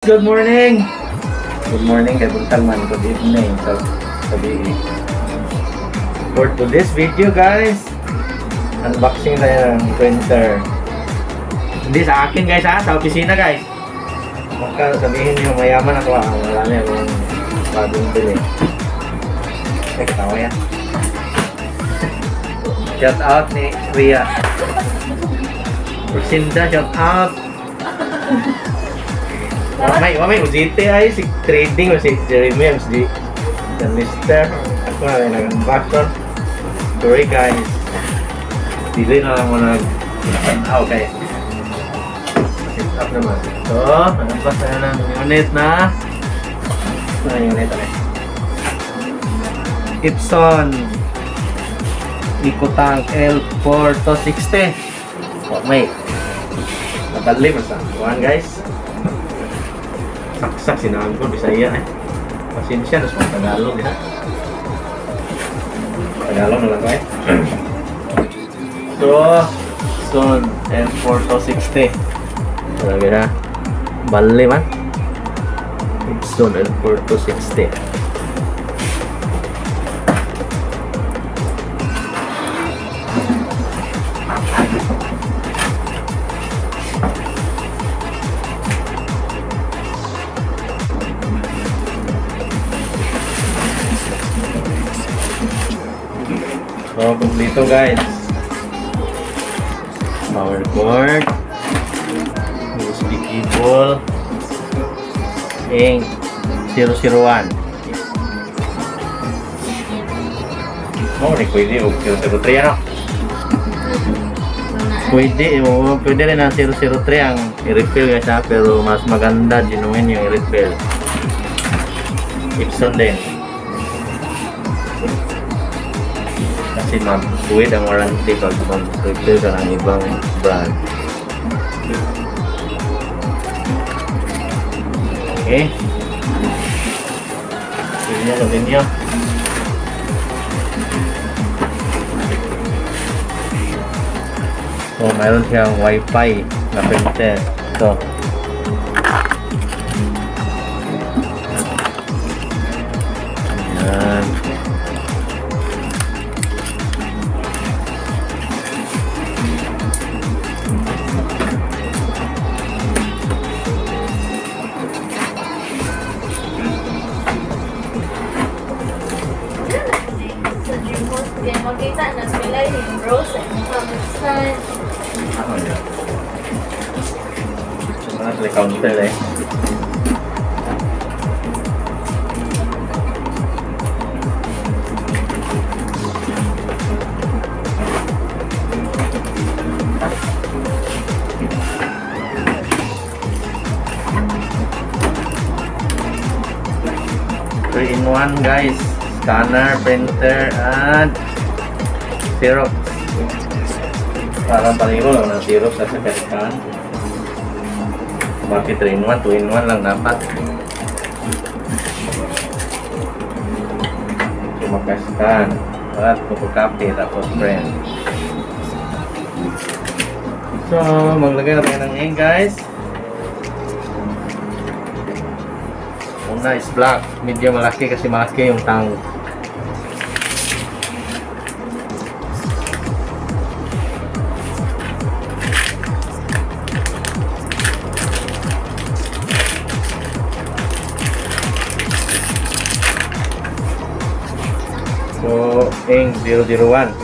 Good morning! Good morning, kay Buntag man. Good evening. Sabi. For today's video guys, unboxing tayo ng printer. Hindi sa akin guys ha, sa opisina guys. Baka sabihin niyo mayaman ako ha. Wala na yung bagong bili. Katawa yan. Shout out ni Ria. Lucinda, shout out. Wamay ujite ay si trading o si Jeremy di dan Mister ako na rin nag-unboxer. Sorry guys, dili na lang mo nag-out kaya sit up naman. So, nag-unbox na ng unit na unit ulit Epson EcoTank L4260. May nadali mo sa kuhan guys. Saksak sinabi ko, Bisaya eh. Pasensya, nasa mga Tagalog eh. Tagalog na lang ko eh. So, L4260. Sabi na, bali man. Epson L4260. So, kumplito guys. Power cord, USB cable, ink 001. Oh, ni pwede o 003 ano? Pwede rin ang 003 ang i-refill guys ha, pero mas maganda genuine yung i-refill. Epson din. Kasi mag-tuwid ang warranty pag mag-refill ka ng ibang brand. Okay. Gawin nyo. So, mayroon siyang wifi na printer. Ito. Ayan. Makita na sila yung bros and Pakistan. Ako yun. Mga sila counter eh. Three in one guys. Scanner, printer, and Xerox. Parang paniro lang ng Xerox sa sakarikan. Bakit 3 in 1, 2 in 1 lang dapat. So, maka-scan at photocopy tapos print. So, maglagay na tayo ng ink guys. Una is black, medyo malaki kasi malaki yung tank. So, ink 001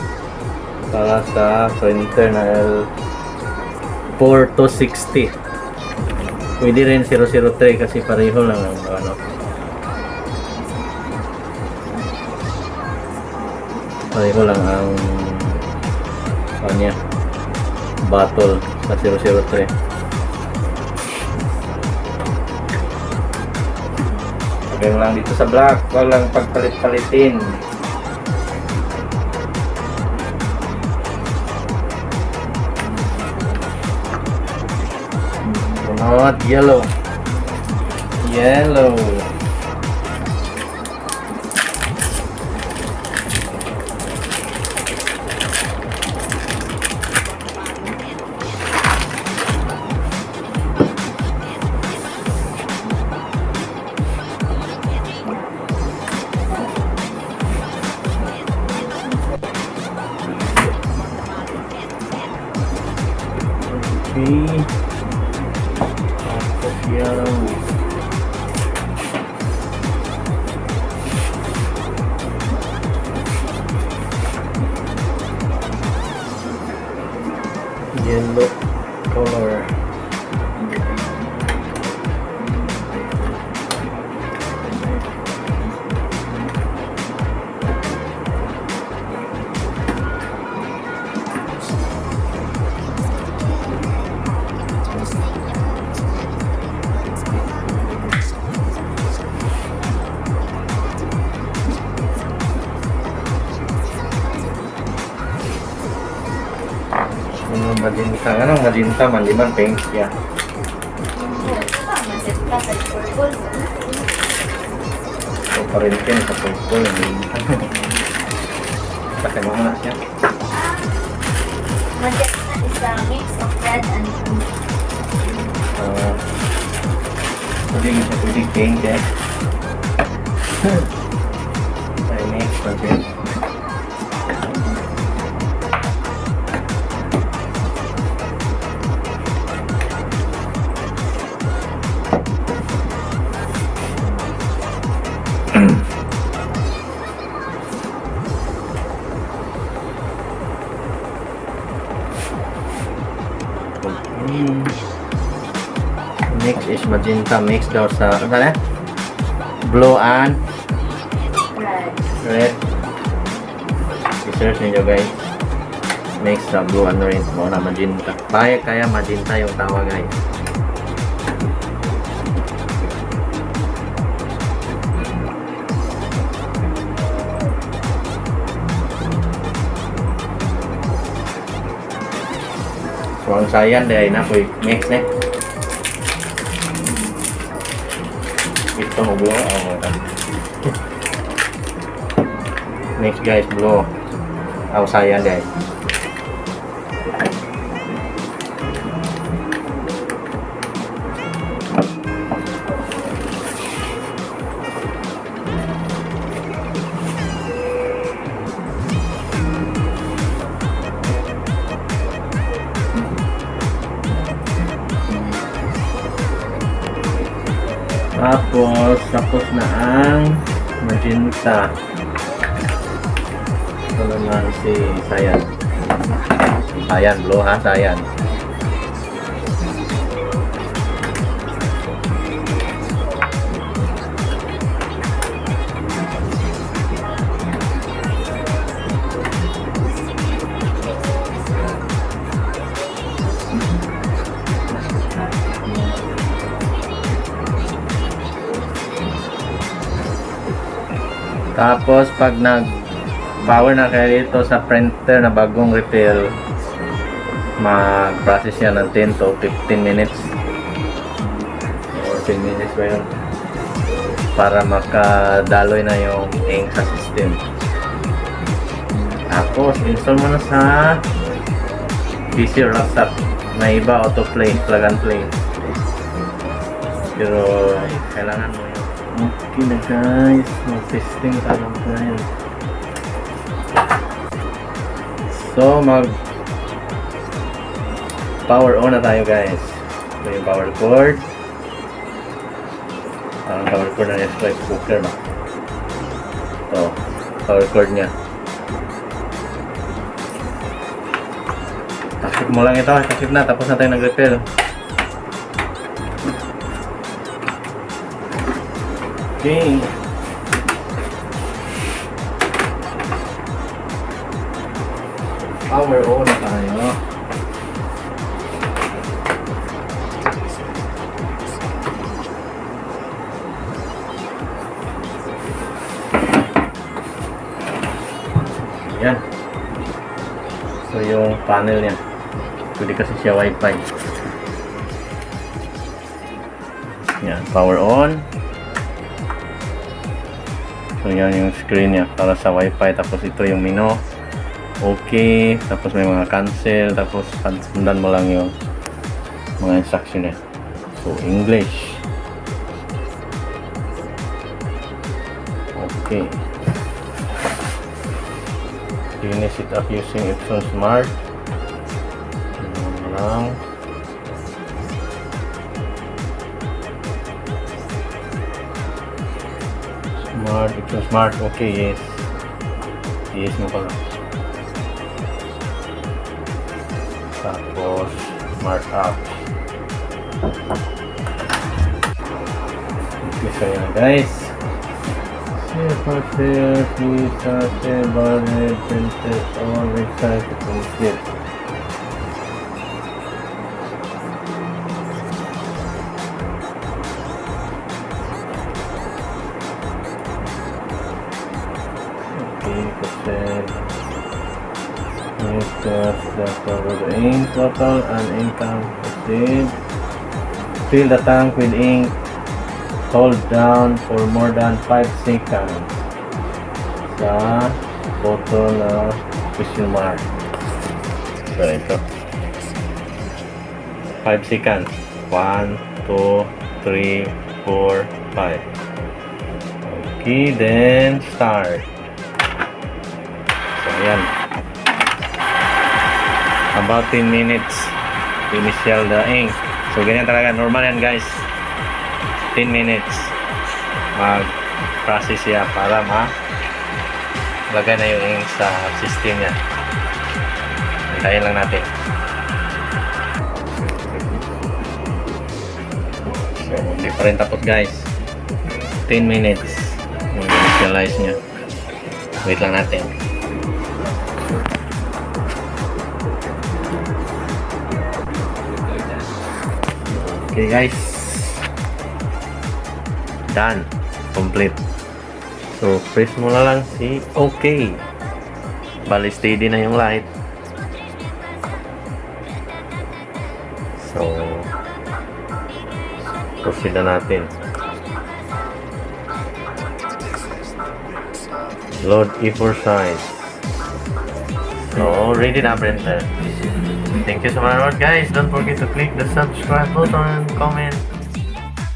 para sa printer na L4260. Pwede rin 003 kasi pareho lang ang ano. Pareho lang ang kanya bottle sa 003. Lagyan lang dito sa black, wag lang pagpalit-palitin. Not yellow. Yellow. Yellow color. Magenta, anong magenta man, di man pink ya. Magenta sa purple. So pa rin kin sa purple magenta. Sakay mo na siya. Magenta is a mix of red and blue. Pwede pink eh. Ay, next magenta. Next is magenta mix daw sa ano na? Blue and Red. red. I-search ninyo guys. Mix sa blue and red mo na magenta. Kaya magenta yung tawag guys. So ang sayan dahil na po mix eh. Ito mo blue. Next guys, blue. Ang sayan guys. Tapos na ang magenta. Ito naman si Sayan. Sayan, blue ha, Sayan. Tapos pag nag-power na kayo dito sa printer na bagong refill, mag-process yan ng 10 to 15 minutes or 10 minutes ba yun para makadaloy na yung ink sa system. Tapos install mo na sa PC or laptop. May iba autoplay, plug and play, pero kailangan mo yun. Okay na guys, mag-testing tayo ngayon. So power on na tayo guys. Ito yung power cord. Ang power cord na yung rice cooker ba? Ito, power cord nya. Takip mo lang ito, takip na, tapos na tayo nag-refill. Okay. Power on na tayo. Yan. So yung panel niya, pwede kasi siya wifi. Yan, power on. So yan yung screen niya para sa wifi. Tapos ito yung menu. Okay. Tapos may mga cancel. Tapos sundan mo lang yung mga instruction niya. So English. Okay. Finish it up using Epson Smart. Lang. Smart, ito smart. Okay, yes. Yes mo pala. Tapos, smart apps. Okay, so yan guys. Share, please, share, barred, printed, all website, complete. The ink total and income received. Fill the tank with ink. Hold down for more than 5 seconds. Sa photo na question mark. So ito. 5 seconds. 1, 2, 3, 4, 5. Okay, then start. So ayan. About 10 minutes initial the ink. So ganyan talaga, normal yan guys. 10 minutes mag-process siya para lagay na yung ink sa system niya. Hintayin lang natin. So hindi pa rin tapos guys. 10 minutes mag-initialize niya. Wait lang natin. Okay guys, done, complete. So press mo na lang si OK. Bali steady na yung light. So proceed na natin. Load E4 size. So ready na printer. Thank you so much guys. Don't forget to click the subscribe button, comment,